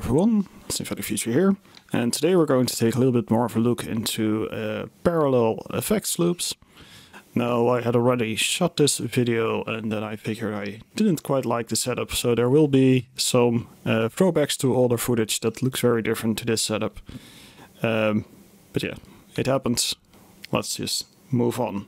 everyone, Synthetic Future here, and today we're going to take a little bit more of a look into parallel effects loops. Now, I had already shot this video and then I figured I didn't quite like the setup, so there will be some throwbacks to older footage that looks very different to this setup. But yeah, it happens. Let's just move on.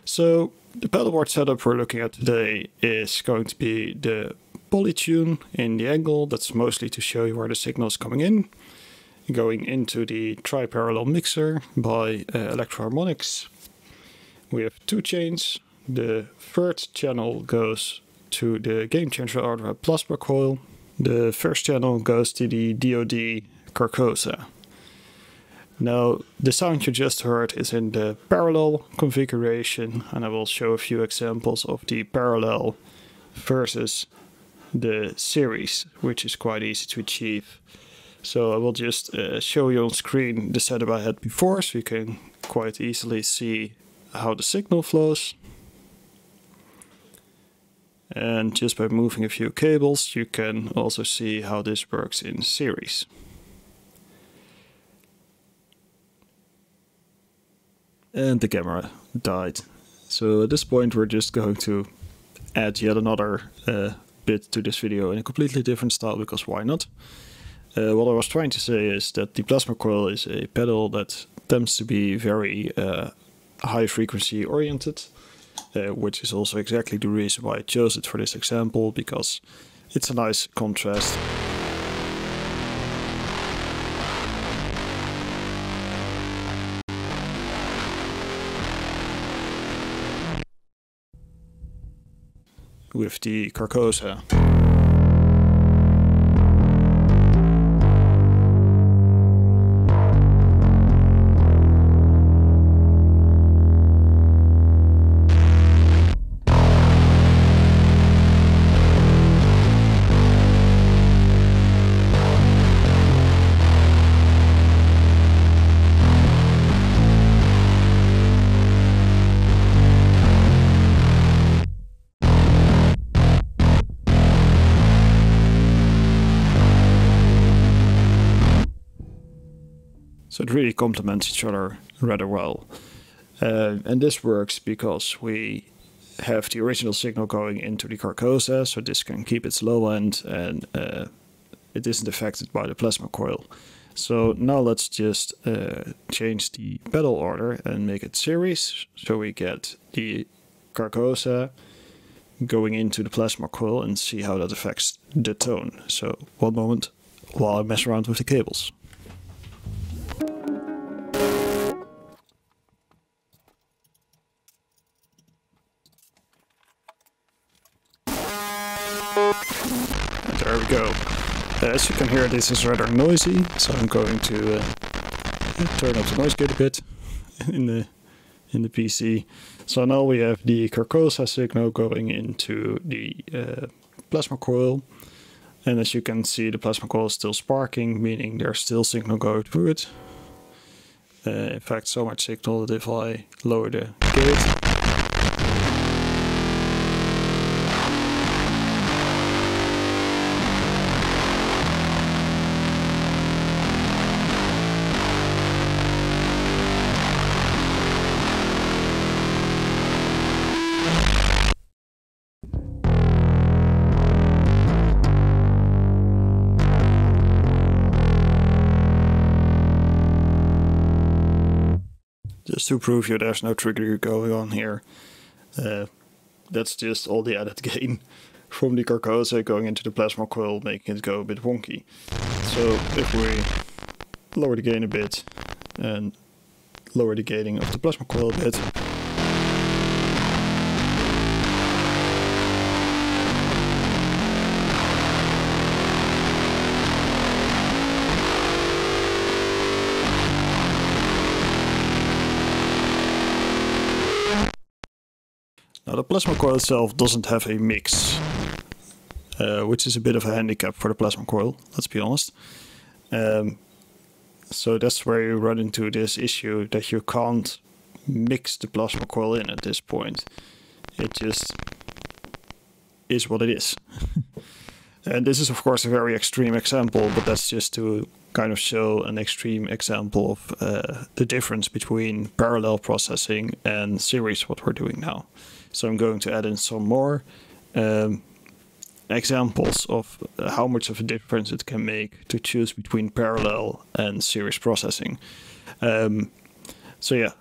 So the pedalboard setup we're looking at today is going to be the polytune in the angle. That's mostly to show you where the signal is coming in. Going into the Tri Parallel Mixer by ElectroHarmonix. We have two chains. The third channel goes to the game changer hardware plasma coil. The first channel goes to the DoD Carcosa. Now, the sound you just heard is in the parallel configuration, and I will show a few examples of the parallel versus the series, which is quite easy to achieve. So I will just show you on screen the setup I had before, so you can quite easily see how the signal flows. And just by moving a few cables, you can also see how this works in series. And the camera died. So at this point we're just going to add yet another bit to this video in a completely different style, because why not? What I was trying to say is that the plasma coil is a pedal that tends to be very high frequency oriented, which is also exactly the reason why I chose it for this example, because it's a nice contrast. With the Carcosa. So it really complements each other rather well. And this works because we have the original signal going into the Carcosa, so this can keep its low end, and it isn't affected by the plasma coil. So now let's just change the pedal order and make it series, so we get the Carcosa going into the plasma coil and see how that affects the tone. So one moment while I mess around with the cables. There we go. As you can hear, this is rather noisy, so I'm going to turn up the noise gate a bit in the PC. So now we have the Carcosa signal going into the plasma coil, and as you can see, the plasma coil is still sparking, meaning there's still signal going through it. In fact, so much signal that if I lower the gate, just to prove you there's no trigger going on here. That's just all the added gain from the Carcosa going into the plasma coil, making it go a bit wonky. So if we lower the gain a bit and lower the gaining of the plasma coil a bit, now the plasma coil itself doesn't have a mix, which is a bit of a handicap for the plasma coil, let's be honest. So that's where you run into this issue that you can't mix the plasma coil in at this point. It just is what it is. And this is of course a very extreme example, but that's just to kind of show an extreme example of the difference between parallel processing and series, what we're doing now. So I'm going to add in some more examples of how much of a difference it can make to choose between parallel and series processing. So yeah,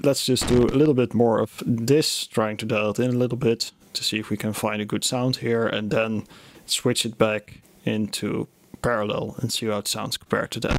let's just do a little bit more of this, trying to dial it in a little bit to see if we can find a good sound here, and then switch it back into parallel and see how it sounds compared to that.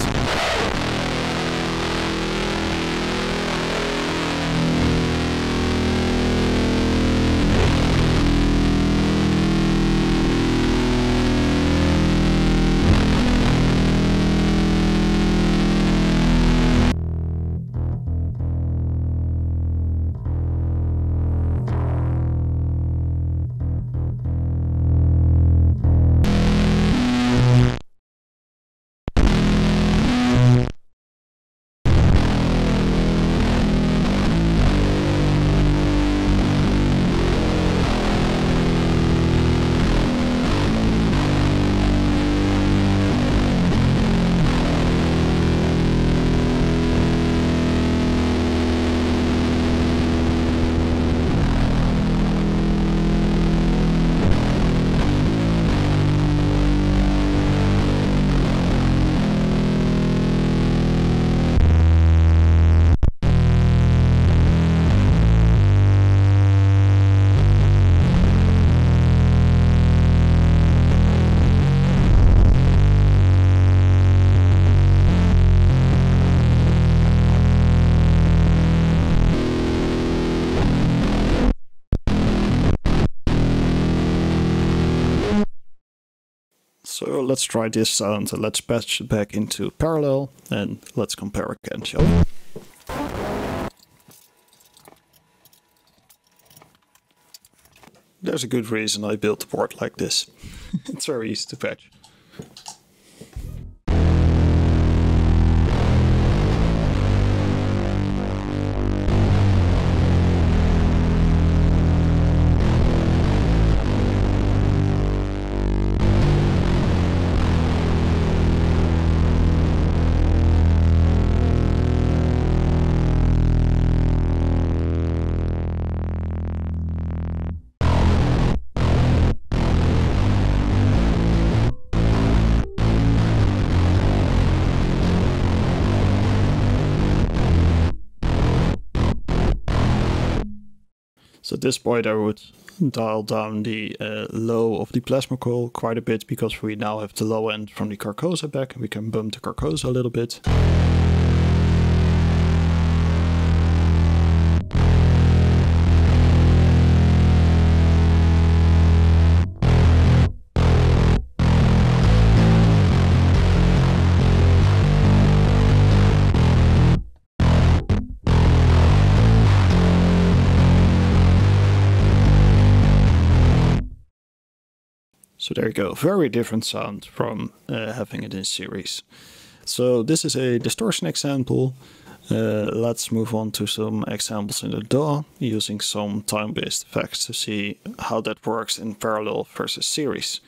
So let's try this sound and let's patch it back into parallel and let's compare again, shall we? There's a good reason I built the board like this. It's very easy to patch. So at this point I would dial down the low of the plasma coil quite a bit, because we now have the low end from the Carcosa back and we can bump the Carcosa a little bit. So there you go, very different sound from having it in series. So this is a distortion example. Let's move on to some examples in the DAW using some time-based effects to see how that works in parallel versus series.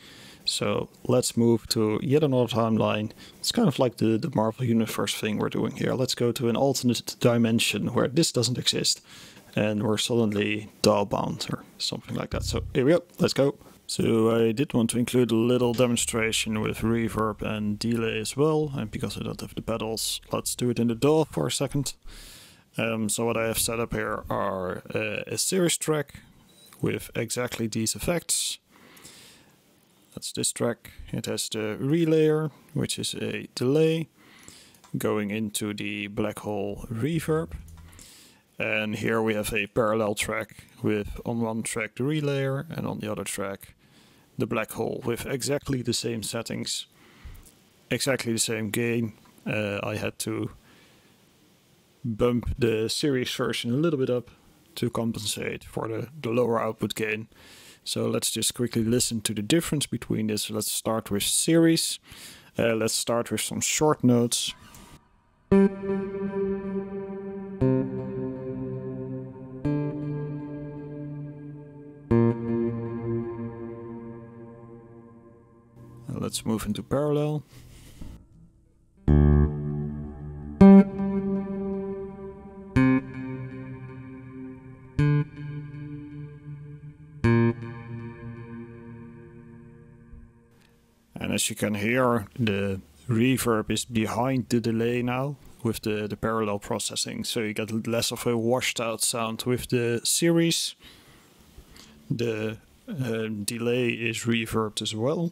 So let's move to yet another timeline. It's kind of like the Marvel Universe thing we're doing here. Let's go to an alternate dimension where this doesn't exist and we're suddenly DAW bound or something like that. So here we go, let's go. So I did want to include a little demonstration with reverb and delay as well, and because I don't have the pedals, let's do it in the DAW for a second. So what I have set up here are a series track with exactly these effects. That's this track. It has the relayer, which is a delay, going into the black hole reverb. And here we have a parallel track with on one track the relayer and on the other track the black hole with exactly the same settings, exactly the same gain. I had to bump the series version a little bit up to compensate for the lower output gain. So let's just quickly listen to the difference between this. Let's start with series. Let's start with some short notes. let's move into parallel. And as you can hear, the reverb is behind the delay now with the parallel processing, so you get less of a washed out sound. With the series, the delay is reverbed as well,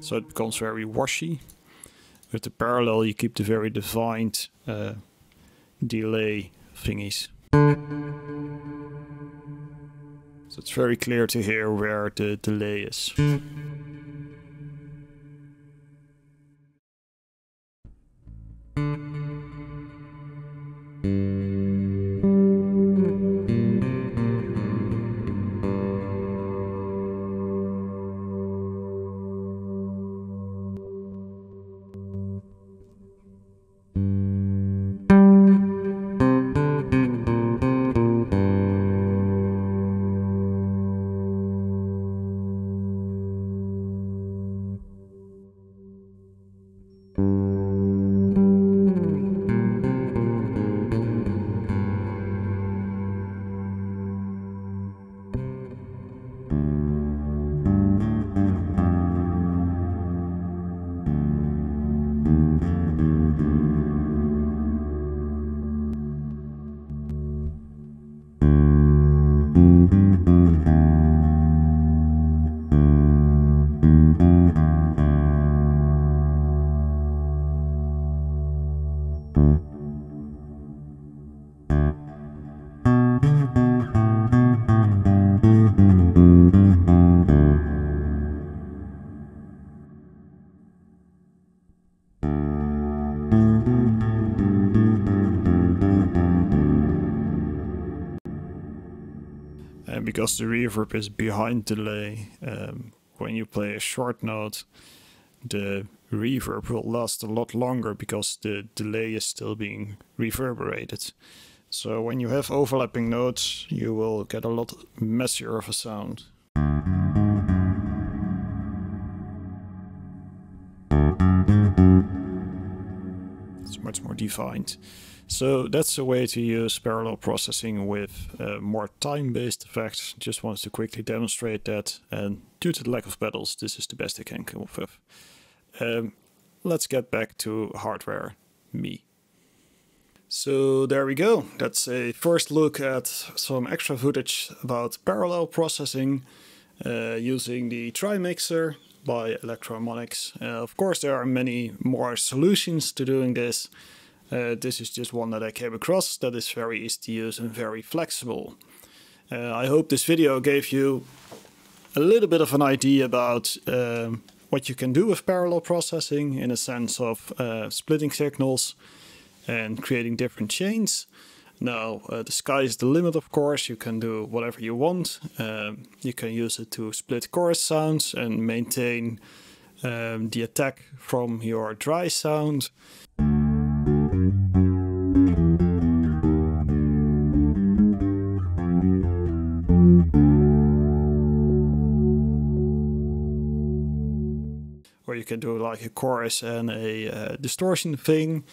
so it becomes very washy. With the parallel you keep the very defined delay thingies. So it's very clear to hear where the delay is. And because the reverb is behind delay, when you play a short note, the reverb will last a lot longer because the delay is still being reverberated. So when you have overlapping notes, you will get a lot messier of a sound. It's much more defined. So that's a way to use parallel processing with more time-based effects. Just wanted to quickly demonstrate that, and due to the lack of pedals, this is the best I can come up with. Let's get back to hardware me. So there we go. That's a first look at some extra footage about parallel processing using the Tri Mixer by ElectroHarmonix. Of course, there are many more solutions to doing this. This is just one that I came across that is very easy to use and very flexible. I hope this video gave you a little bit of an idea about what you can do with parallel processing in a sense of splitting signals and creating different chains. Now, the sky is the limit, of course. You can do whatever you want. You can use it to split chorus sounds and maintain the attack from your dry sound. Or you can do like a chorus and a distortion thing.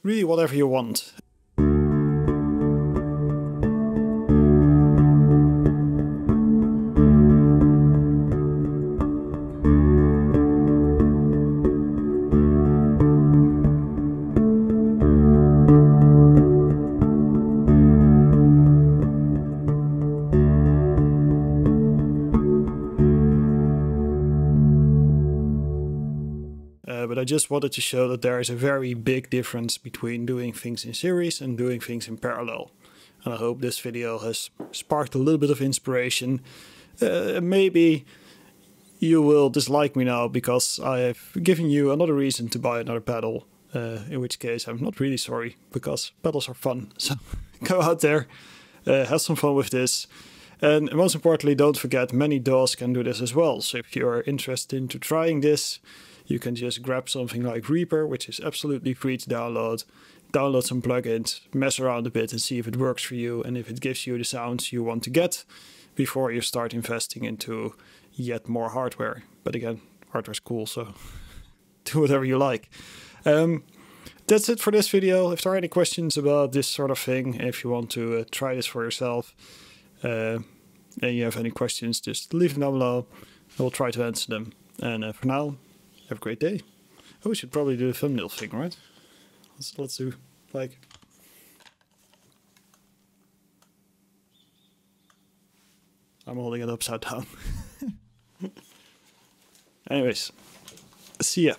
Really whatever you want. But I just wanted to show that there is a very big difference between doing things in series and doing things in parallel. And I hope this video has sparked a little bit of inspiration. Maybe you will dislike me now because I have given you another reason to buy another pedal. In which case I'm not really sorry, because pedals are fun. So go out there, have some fun with this. And most importantly, don't forget, many DAWs can do this as well. So if you're interested into trying this, you can just grab something like Reverb, which is absolutely free to download some plugins, mess around a bit and see if it works for you and if it gives you the sounds you want to get before you start investing into yet more hardware. But again, hardware's cool, so do whatever you like. That's it for this video. If there are any questions about this sort of thing, if you want to try this for yourself, and you have any questions, just leave them down below. I will try to answer them. And for now, have a great day. Oh, we should probably do the thumbnail thing, right? Let's do, like... I'm holding it upside down. Anyways, see ya.